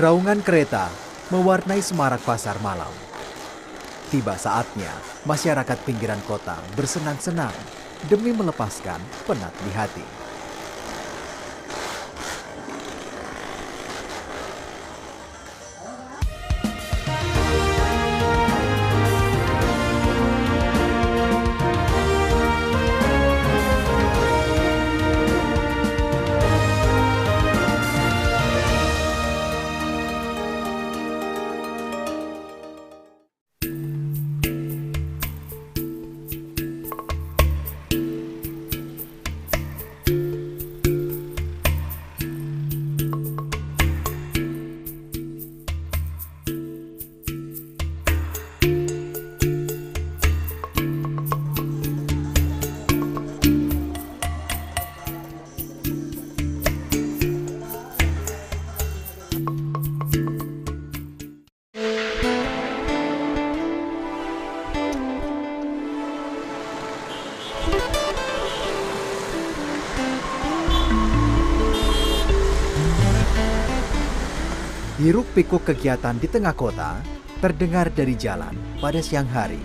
Raungan kereta mewarnai semarak pasar malam. Tiba saatnya masyarakat pinggiran kota bersenang-senang demi melepaskan penat di hati. Hiruk-pikuk kegiatan di tengah kota terdengar dari jalan pada siang hari.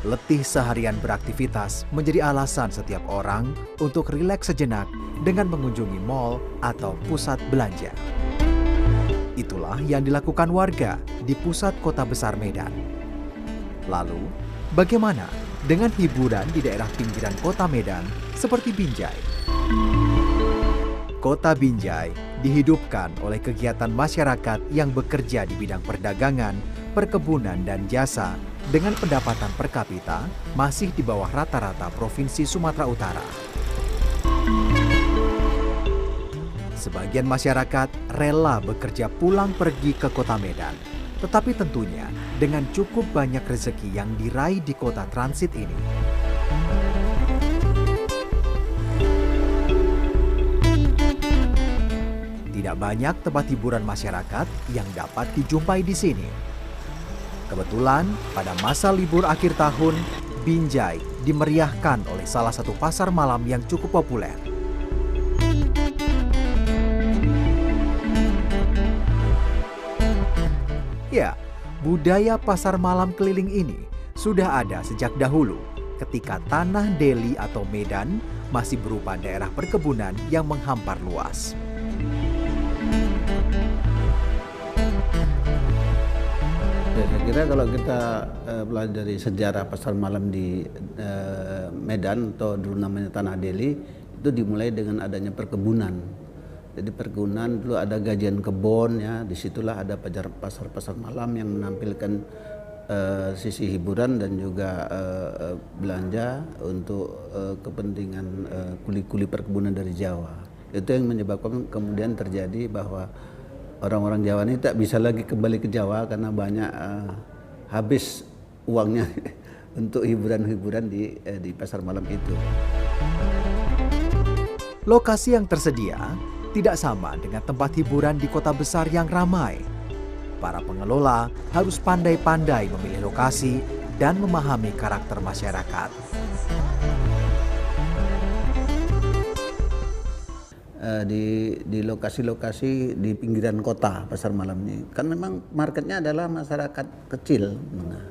Letih seharian beraktivitas menjadi alasan setiap orang untuk rileks sejenak dengan mengunjungi mal atau pusat belanja. Itulah yang dilakukan warga di pusat kota besar Medan. Lalu, bagaimana dengan hiburan di daerah pinggiran kota Medan seperti Binjai? Kota Binjai dihidupkan oleh kegiatan masyarakat yang bekerja di bidang perdagangan, perkebunan, dan jasa dengan pendapatan per kapita masih di bawah rata-rata Provinsi Sumatera Utara. Sebagian masyarakat rela bekerja pulang pergi ke kota Medan, tetapi tentunya dengan cukup banyak rezeki yang diraih di kota transit ini. Tidak banyak tempat hiburan masyarakat yang dapat dijumpai di sini. Kebetulan, pada masa libur akhir tahun, Binjai dimeriahkan oleh salah satu pasar malam yang cukup populer. Ya, budaya pasar malam keliling ini sudah ada sejak dahulu, ketika tanah Deli atau Medan masih berupa daerah perkebunan yang menghampar luas. Saya kira kalau kita pelajari sejarah pasar malam di Medan atau dulu namanya Tanah Deli, itu dimulai dengan adanya perkebunan. Jadi perkebunan dulu ada gajian kebun, ya, disitulah ada pasar malam yang menampilkan sisi hiburan dan juga belanja untuk kepentingan kuli-kuli perkebunan dari Jawa. Itu yang menyebabkan kemudian terjadi bahwa orang-orang Jawa ini tak bisa lagi kembali ke Jawa karena banyak habis uangnya untuk hiburan-hiburan di pasar malam itu. Lokasi yang tersedia tidak sama dengan tempat hiburan di kota besar yang ramai. Para pengelola harus pandai-pandai memilih lokasi dan memahami karakter masyarakat. Di lokasi-lokasi di pinggiran kota pasar malam ini kan memang marketnya adalah masyarakat kecil. Nah,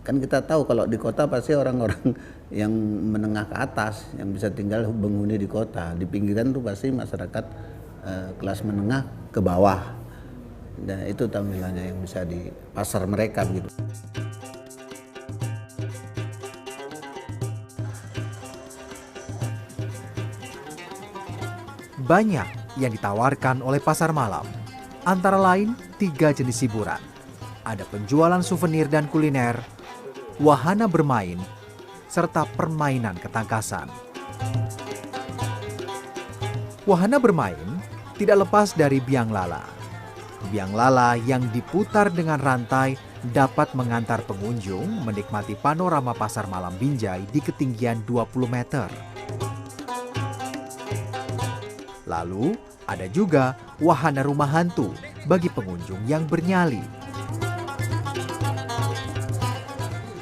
kan kita tahu kalau di kota pasti orang-orang yang menengah ke atas yang bisa tinggal menghuni di kota. Di pinggiran tuh pasti masyarakat kelas menengah ke bawah. Dan itu tampilannya yang bisa di pasar mereka gitu. Banyak yang ditawarkan oleh pasar malam, antara lain 3 jenis hiburan. Ada penjualan souvenir dan kuliner, wahana bermain, serta permainan ketangkasan. Wahana bermain tidak lepas dari biang lala. Biang lala yang diputar dengan rantai dapat mengantar pengunjung menikmati panorama pasar malam Binjai di ketinggian 20 meter. Lalu, ada juga wahana rumah hantu bagi pengunjung yang bernyali.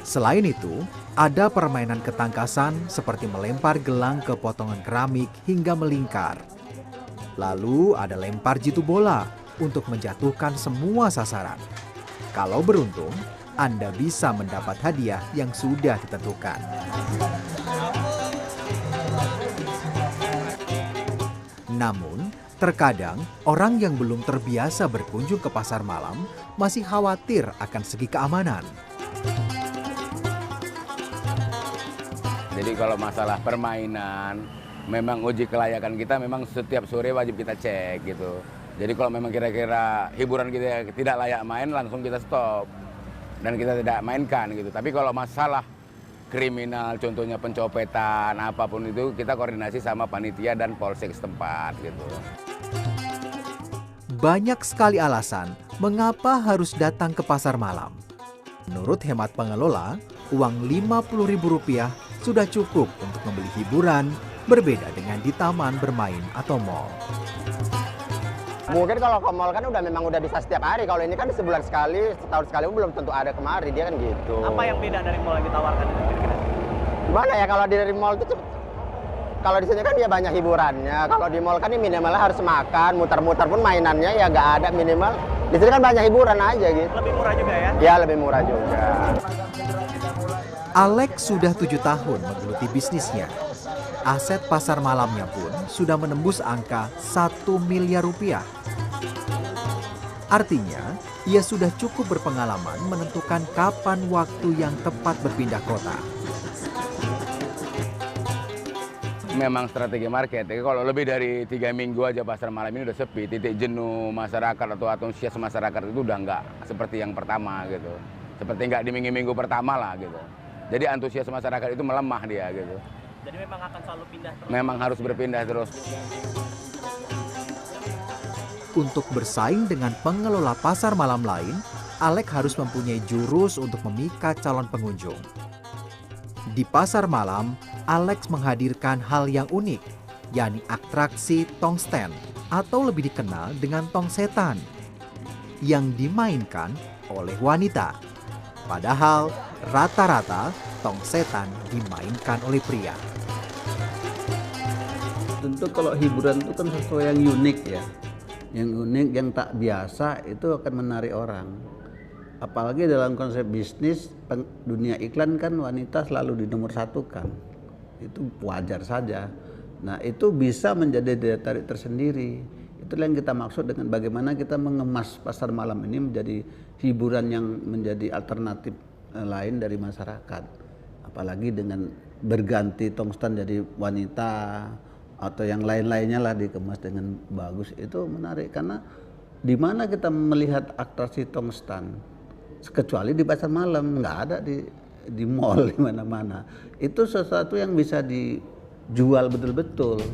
Selain itu, ada permainan ketangkasan seperti melempar gelang ke potongan keramik hingga melingkar. Lalu ada lempar jitu bola untuk menjatuhkan semua sasaran. Kalau beruntung, Anda bisa mendapat hadiah yang sudah ditentukan. Namun, terkadang orang yang belum terbiasa berkunjung ke pasar malam masih khawatir akan segi keamanan. Jadi kalau masalah permainan, memang uji kelayakan kita memang setiap sore wajib kita cek gitu. Jadi kalau memang kira-kira hiburan kita tidak layak main, langsung kita stop. Dan kita tidak mainkan gitu. Tapi kalau masalah kriminal, contohnya pencopetan, apapun itu, kita koordinasi sama panitia dan polsek setempat gitu. Banyak sekali alasan mengapa harus datang ke pasar malam. Menurut hemat pengelola, uang Rp50.000 sudah cukup untuk membeli hiburan, berbeda dengan di taman bermain atau mal. Mungkin kalau ke mall kan memang udah bisa setiap hari. Kalau ini kan sebulan sekali, setahun sekali belum tentu ada kemari, dia kan gitu. Apa yang beda dari mall yang ditawarkan itu kira-kira? Gimana ya kalau dari mall itu kalau di sini kan dia banyak hiburannya. Kalau di mall kan ini minimalnya harus makan, muter-muter pun mainannya ya nggak ada minimal. Di sini kan banyak hiburan aja gitu. Lebih murah juga ya? Ya lebih murah juga. Alex sudah 7 tahun menggeluti bisnisnya. Aset pasar malamnya pun sudah menembus angka Rp1 miliar. Artinya, ia sudah cukup berpengalaman menentukan kapan waktu yang tepat berpindah kota. Memang strategi market, kalau lebih dari 3 minggu aja pasar malam ini udah sepi, titik jenuh masyarakat atau antusias masyarakat itu udah nggak seperti yang pertama gitu. Seperti nggak di minggu-minggu pertama lah gitu. Jadi antusias masyarakat itu melemah dia gitu. Jadi memang akan selalu pindah terus? Memang harus berpindah terus. Untuk bersaing dengan pengelola pasar malam lain, Alex harus mempunyai jurus untuk memikat calon pengunjung. Di pasar malam, Alex menghadirkan hal yang unik, yakni atraksi tong stand atau lebih dikenal dengan tong setan yang dimainkan oleh wanita. Padahal rata-rata tong setan dimainkan oleh pria. Tentu kalau hiburan itu kan sesuatu yang unik ya. Yang unik, yang tak biasa itu akan menarik orang. Apalagi dalam konsep bisnis, dunia iklan kan wanita selalu dinomorsatukan. Itu wajar saja. Nah itu bisa menjadi daya tarik tersendiri. Itulah yang kita maksud dengan bagaimana kita mengemas pasar malam ini menjadi hiburan yang menjadi alternatif lain dari masyarakat. Apalagi dengan berganti tong stand jadi wanita atau yang lain-lainnya lah dikemas dengan bagus, itu menarik. Karena di mana kita melihat atraksi tong stand, kecuali di pasar malam, nggak ada di mall di mana-mana. Itu sesuatu yang bisa dijual betul-betul.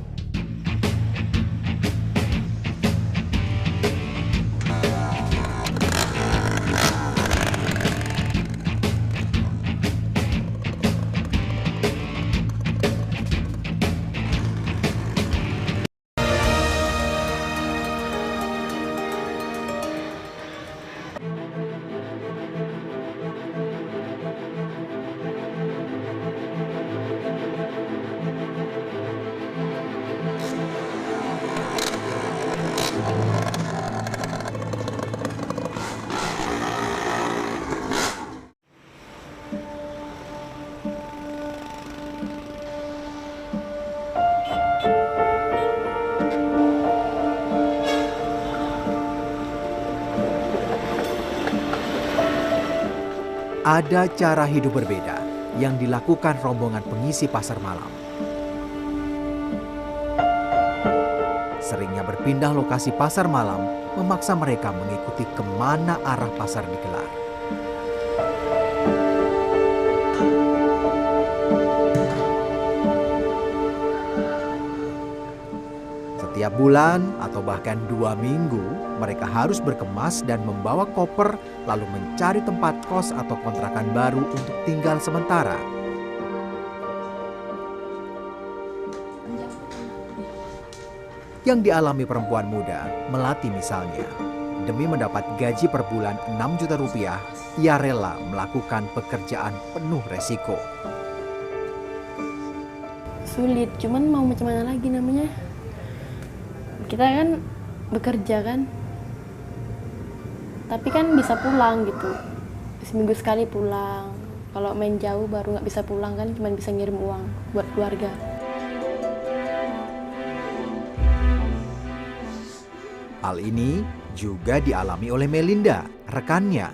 Ada cara hidup berbeda yang dilakukan rombongan pengisi pasar malam. Seringnya berpindah lokasi pasar malam memaksa mereka mengikuti kemana arah pasar digelar. Setiap bulan atau bahkan 2 minggu, mereka harus berkemas dan membawa koper lalu mencari tempat kos atau kontrakan baru untuk tinggal sementara. Yang dialami perempuan muda, Melati misalnya, demi mendapat gaji per bulan Rp6 juta, ia rela melakukan pekerjaan penuh resiko. Sulit, cuman mau macam mana lagi namanya? Kita kan bekerja kan, Tapi kan bisa pulang gitu. Seminggu sekali pulang. Kalau main jauh baru nggak bisa pulang kan, cuma bisa ngirim uang buat keluarga. Hal ini juga dialami oleh Melinda, rekannya.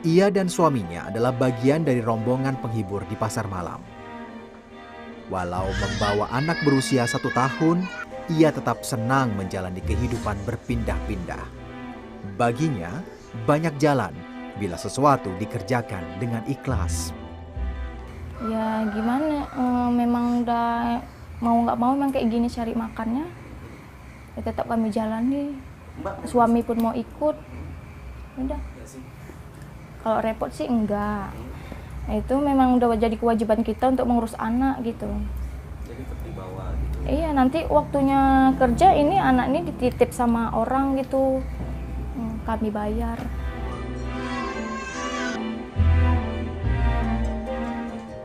Ia dan suaminya adalah bagian dari rombongan penghibur di pasar malam. Walau membawa anak berusia 1 tahun, ia tetap senang menjalani kehidupan berpindah-pindah. Baginya, banyak jalan bila sesuatu dikerjakan dengan ikhlas. Ya gimana, memang udah mau nggak mau memang kayak gini cari makannya, ya tetap kami jalani. Suami pun mau ikut, udah. Kalau repot sih enggak. Itu memang udah jadi kewajiban kita untuk mengurus anak gitu. Jadi tetap dibawa gitu. Iya, nanti waktunya kerja ini anak ini dititip sama orang gitu, kami bayar.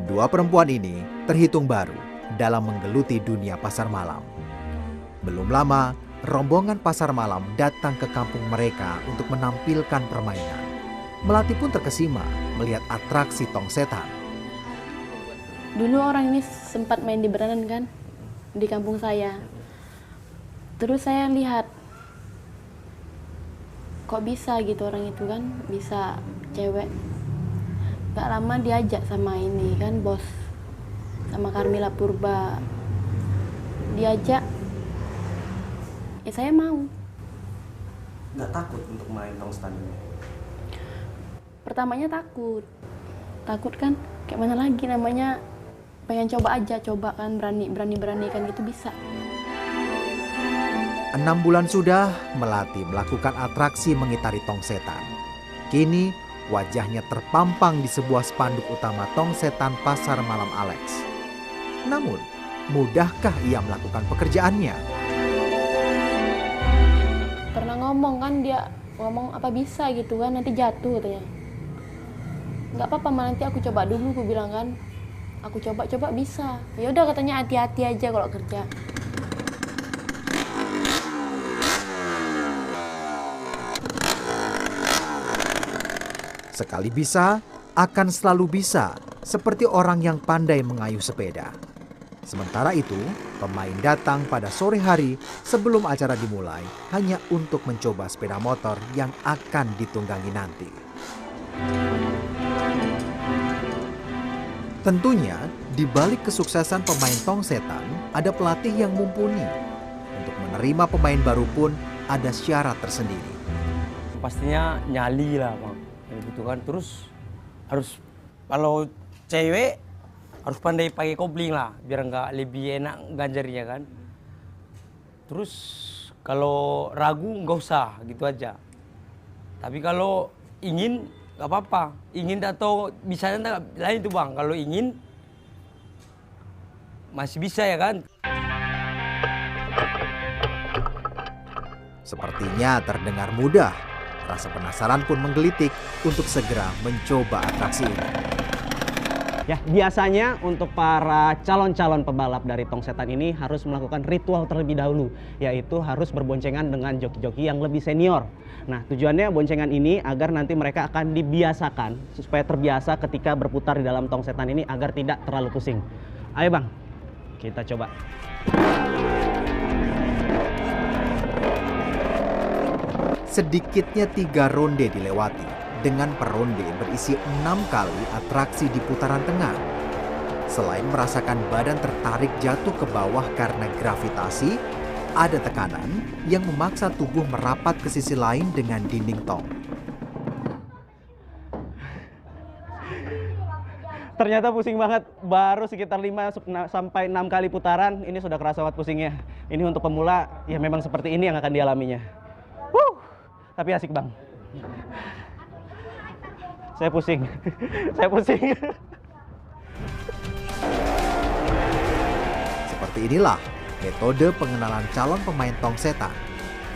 Dua perempuan ini terhitung baru dalam menggeluti dunia pasar malam. Belum lama, rombongan pasar malam datang ke kampung mereka untuk menampilkan permainan. Melati pun terkesima melihat atraksi tong setan. Dulu orang ini sempat main di beranan kan, di kampung saya. Terus saya lihat, kok bisa gitu orang itu kan, bisa cewek. Gak lama diajak sama ini kan bos, sama Carmila Purba. Diajak, ya saya mau. Nggak takut untuk main tong setan ini? Pertamanya takut kan, kayak mana lagi namanya, pengen coba aja, coba kan, berani kan gitu bisa. 6 bulan sudah Melati melakukan atraksi mengitari tong setan. Kini wajahnya terpampang di sebuah spanduk utama tong setan Pasar Malam Alex. Namun, mudahkah ia melakukan pekerjaannya? Pernah ngomong kan, dia ngomong apa bisa gitu kan, nanti jatuh katanya. Nggak apa-apa, nanti aku coba dulu, aku bilang kan. Aku coba bisa. Ya udah katanya hati-hati aja kalau kerja. Sekali bisa, akan selalu bisa, seperti orang yang pandai mengayuh sepeda. Sementara itu, pemain datang pada sore hari sebelum acara dimulai hanya untuk mencoba sepeda motor yang akan ditunggangi nanti. Tentunya, di balik kesuksesan pemain tong setan, ada pelatih yang mumpuni. Untuk menerima pemain baru pun ada syarat tersendiri. Pastinya nyali lah, Bang. Gitu kan. Terus harus, kalau cewek harus pandai pakai kopling lah, biar nggak lebih enak ganjarinya kan. Terus kalau ragu nggak usah, gitu aja. Tapi kalau ingin nggak apa-apa, ingin atau bisanya lain tuh Bang. Kalau ingin masih bisa ya kan. Sepertinya terdengar mudah. Rasa penasaran pun menggelitik untuk segera mencoba atraksi ini. Ya, biasanya untuk para calon-calon pebalap dari tong setan ini harus melakukan ritual terlebih dahulu, yaitu harus berboncengan dengan joki-joki yang lebih senior. Nah, tujuannya boncengan ini agar nanti mereka akan dibiasakan, supaya terbiasa ketika berputar di dalam tong setan ini agar tidak terlalu pusing. Ayo Bang, kita coba. Sedikitnya 3 ronde dilewati, dengan per ronde berisi 6 kali atraksi di putaran tengah. Selain merasakan badan tertarik jatuh ke bawah karena gravitasi, ada tekanan yang memaksa tubuh merapat ke sisi lain dengan dinding tong. Ternyata pusing banget, baru sekitar 5 sampai 6 kali putaran, ini sudah kerasa banget pusingnya. Ini untuk pemula, ya memang seperti ini yang akan dialaminya. Tapi asik Bang. Saya pusing, saya pusing. Seperti inilah metode pengenalan calon pemain tong setan.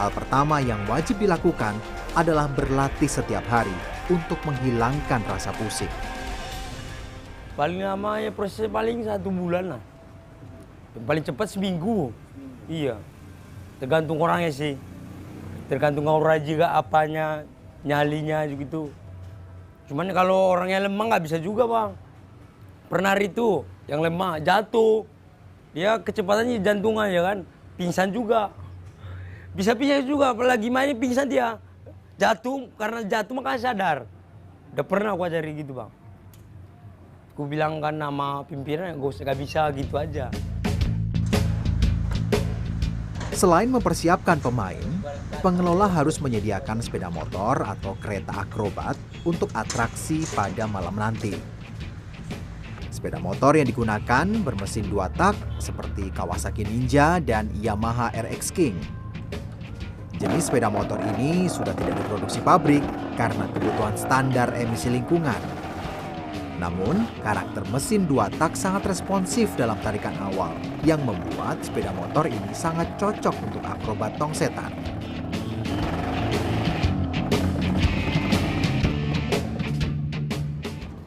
Hal pertama yang wajib dilakukan adalah berlatih setiap hari untuk menghilangkan rasa pusing. Paling lama ya prosesnya paling 1 bulan lah. Yang paling cepat seminggu. Iya. Tergantung orangnya sih. Tergantung aura juga apanya. nyalinya gitu. Cuman kalau orangnya lemah nggak bisa juga bang. Pernah itu yang lemah jatuh, dia kecepatannya jantung aja kan, pingsan juga. Bisa pingsan juga, apalagi main pingsan dia. Jatuh, karena jatuh makanya sadar. Udah pernah aku ajari gitu bang. Aku bilang kan nama pimpinan gak bisa gitu aja. Selain mempersiapkan pemain, pengelola harus menyediakan sepeda motor atau kereta akrobat untuk atraksi pada malam nanti. Sepeda motor yang digunakan bermesin 2 tak seperti Kawasaki Ninja dan Yamaha RX King. Jenis sepeda motor ini sudah tidak diproduksi pabrik karena kebutuhan standar emisi lingkungan. Namun, karakter mesin 2 tak sangat responsif dalam tarikan awal yang membuat sepeda motor ini sangat cocok untuk akrobat tong setan.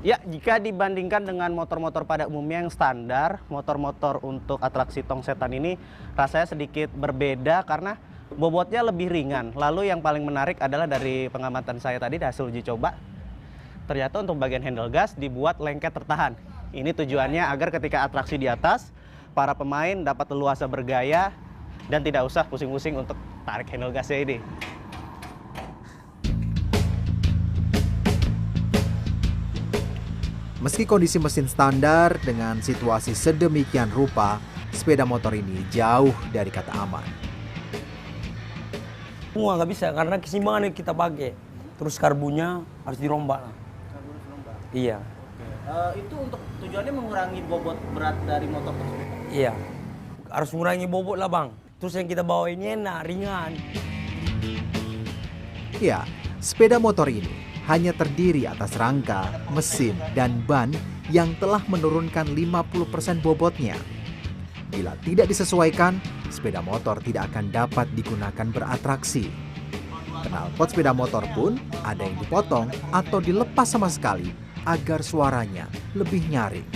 Ya, jika dibandingkan dengan motor-motor pada umumnya yang standar, motor-motor untuk atraksi tong setan ini rasanya sedikit berbeda karena bobotnya lebih ringan. Lalu yang paling menarik adalah dari pengamatan saya tadi, hasil uji coba, ternyata untuk bagian handle gas dibuat lengket tertahan. Ini tujuannya agar ketika atraksi di atas, para pemain dapat leluasa bergaya dan tidak usah pusing-pusing untuk tarik handle gasnya ini. Meski kondisi mesin standar dengan situasi sedemikian rupa, sepeda motor ini jauh dari kata aman. Semua nggak bisa karena keseimbangan yang kita pakai. Terus karbunya harus dirombak lah. Karbonnya dirombak? Iya. Itu untuk tujuannya mengurangi bobot berat dari motor tersebut? Iya. Harus mengurangi bobot lah bang. Terus yang kita bawa ini enak, ringan. Ya, sepeda motor ini hanya terdiri atas rangka, mesin, dan ban yang telah menurunkan 50% bobotnya. Bila tidak disesuaikan, sepeda motor tidak akan dapat digunakan beratraksi. Knalpot sepeda motor pun ada yang dipotong atau dilepas sama sekali agar suaranya lebih nyaring.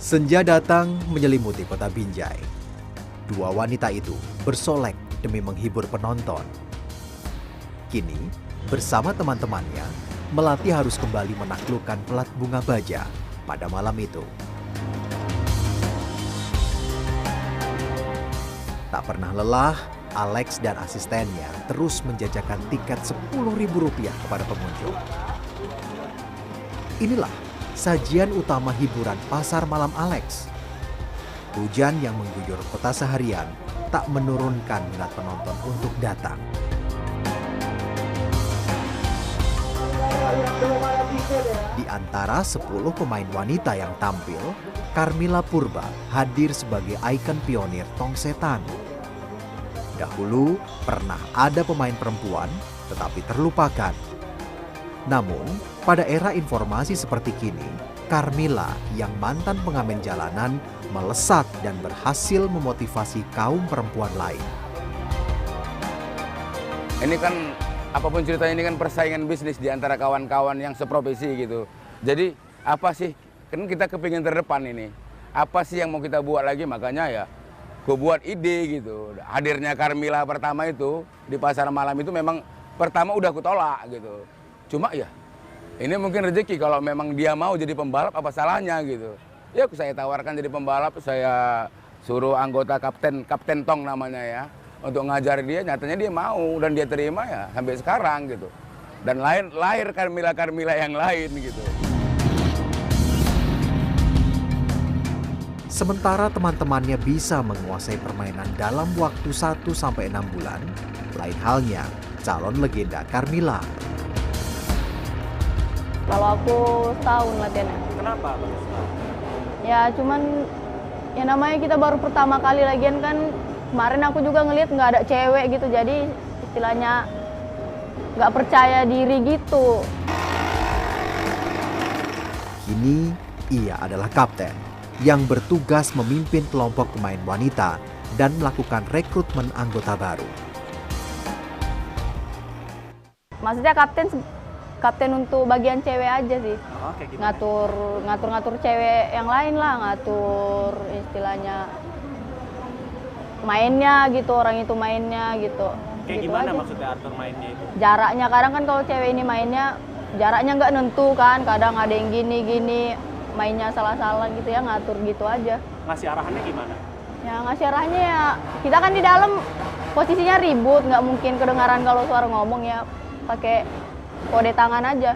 Senja datang menyelimuti kota Binjai. 2 wanita itu bersolek demi menghibur penonton. Kini, bersama teman-temannya, Melati harus kembali menaklukkan pelat bunga baja pada malam itu. Tak pernah lelah, Alex dan asistennya terus menjajakan tiket Rp10.000 kepada pengunjung. Inilah sajian utama hiburan pasar malam Alex. Hujan yang mengguyur kota seharian tak menurunkan minat penonton untuk datang. Di antara 10 pemain wanita yang tampil, Carmilla Purba hadir sebagai ikon pionir tong setan. Dahulu pernah ada pemain perempuan, tetapi terlupakan. Namun, pada era informasi seperti kini, Carmilla yang mantan pengamen jalanan melesat dan berhasil memotivasi kaum perempuan lain. Ini kan apapun ceritanya ini kan persaingan bisnis di antara kawan-kawan yang seprofesi gitu. Jadi apa sih, kan kita kepingin terdepan ini. Apa sih yang mau kita buat lagi, makanya ya gue buat ide gitu. Hadirnya Carmilla pertama itu di pasar malam itu memang pertama udah aku tolak gitu. Cuma ya ini mungkin rezeki, kalau memang dia mau jadi pembalap apa salahnya gitu. Ya saya tawarkan jadi pembalap, saya suruh anggota Kapten Tong namanya ya, untuk ngajar dia, nyatanya dia mau dan dia terima ya sampai sekarang gitu. Dan lahir Carmilla yang lain gitu. Sementara teman-temannya bisa menguasai permainan dalam waktu 1-6 bulan, lain halnya calon legenda Carmilla. Kalau aku setahun latihannya. Kenapa baru setahun? Ya cuman, ya namanya kita baru pertama kali lagian kan, kemarin aku juga ngelihat nggak ada cewek gitu, jadi istilahnya nggak percaya diri gitu. Kini ia adalah kapten yang bertugas memimpin kelompok pemain wanita dan melakukan rekrutmen anggota baru. Maksudnya kapten untuk bagian cewek aja sih. Oh, kayak gimana? Ngatur cewek yang lain lah, ngatur istilahnya mainnya gitu, orang itu mainnya gitu. Kayak gitu gimana aja. maksudnya atur mainnya itu? Jaraknya kadang kan kalau cewek ini mainnya jaraknya nggak nentu kan, kadang ada yang gini mainnya salah-salah gitu ya, ngatur gitu aja. Ngasih arahannya gimana? Ya ngasih arahnya ya, kita kan di dalam posisinya ribut, nggak mungkin kedengaran kalau suara ngomong ya, pakai kode tangan aja.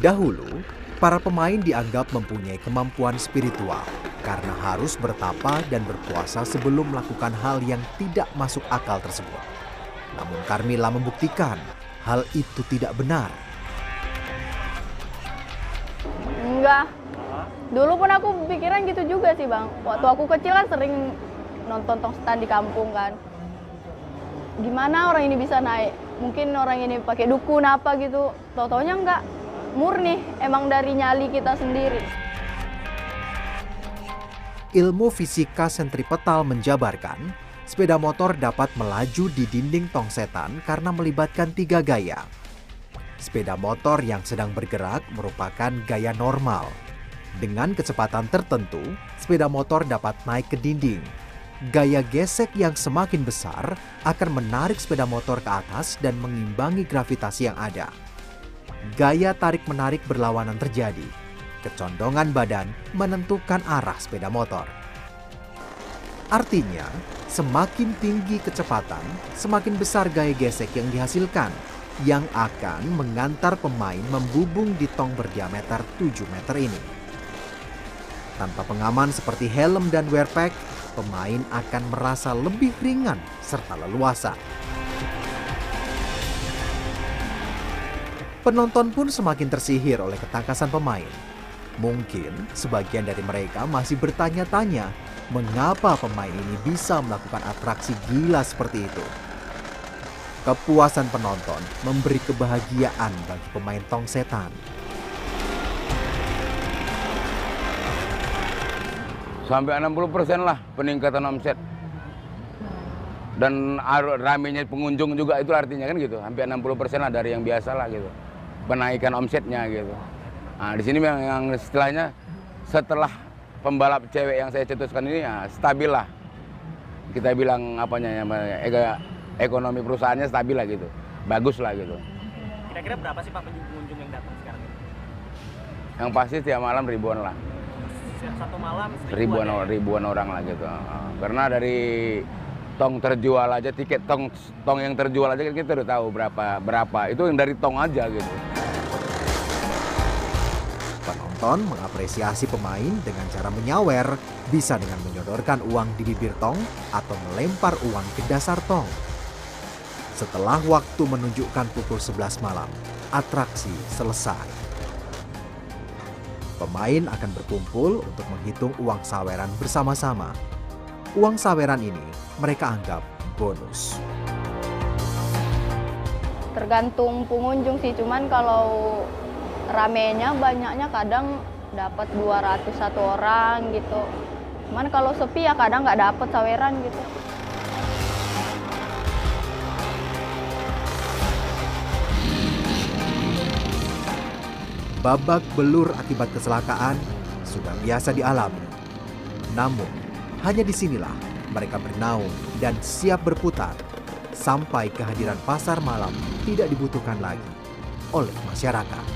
Dahulu, para pemain dianggap mempunyai kemampuan spiritual karena harus bertapa dan berpuasa sebelum melakukan hal yang tidak masuk akal tersebut. Namun Carmilla membuktikan hal itu tidak benar. Enggak. Dulu pun aku pikiran gitu juga sih Bang. Waktu aku kecil kan sering nonton tong setan di kampung kan. Gimana orang ini bisa naik? Mungkin orang ini pakai dukun apa gitu. Tau-taunya enggak. Murni, emang dari nyali kita sendiri. Ilmu fisika sentripetal menjabarkan sepeda motor dapat melaju di dinding tong setan karena melibatkan 3 gaya. Sepeda motor yang sedang bergerak merupakan gaya normal. Dengan kecepatan tertentu, sepeda motor dapat naik ke dinding. Gaya gesek yang semakin besar akan menarik sepeda motor ke atas dan mengimbangi gravitasi yang ada. Gaya tarik-menarik berlawanan terjadi. Kecondongan badan menentukan arah sepeda motor. Artinya, semakin tinggi kecepatan, semakin besar gaya gesek yang dihasilkan, yang akan mengantar pemain membubung di tong berdiameter 7 meter ini. Tanpa pengaman seperti helm dan wear pack, pemain akan merasa lebih ringan serta leluasa. Penonton pun semakin tersihir oleh ketangkasan pemain. Mungkin sebagian dari mereka masih bertanya-tanya mengapa pemain ini bisa melakukan atraksi gila seperti itu. Kepuasan penonton memberi kebahagiaan bagi pemain tong setan. Sampai 60% lah peningkatan omset. Dan ramenya pengunjung juga itu artinya kan gitu. Hampir 60% lah dari yang biasa lah gitu. Penaikan omsetnya gitu. Nah, di sini yang istilahnya setelah pembalap cewek yang saya cetuskan ini ya stabil lah. Kita bilang apanya ya, ekonomi perusahaannya stabil lah gitu. Bagus lah gitu. Kira-kira berapa sih Pak pengunjung yang datang sekarang ini? Yang pasti tiap malam ribuan lah. Satu malam ribuan orang lah gitu. Karena dari tong terjual aja, tiket tong yang terjual aja kita udah tahu berapa. Itu yang dari tong aja gitu. Penonton mengapresiasi pemain dengan cara menyawer, bisa dengan menyodorkan uang di bibir tong atau melempar uang ke dasar tong. Setelah waktu menunjukkan pukul 11 malam, atraksi selesai. Pemain akan berkumpul untuk menghitung uang saweran bersama-sama. Uang saweran ini mereka anggap bonus. Tergantung pengunjung sih, cuman kalau ramenya banyaknya kadang dapat 200 satu orang gitu. Cuman kalau sepi ya kadang nggak dapat saweran gitu. Babak belur akibat kecelakaan sudah biasa dialami. Namun, hanya disinilah mereka bernaung dan siap berputar sampai kehadiran pasar malam tidak dibutuhkan lagi oleh masyarakat.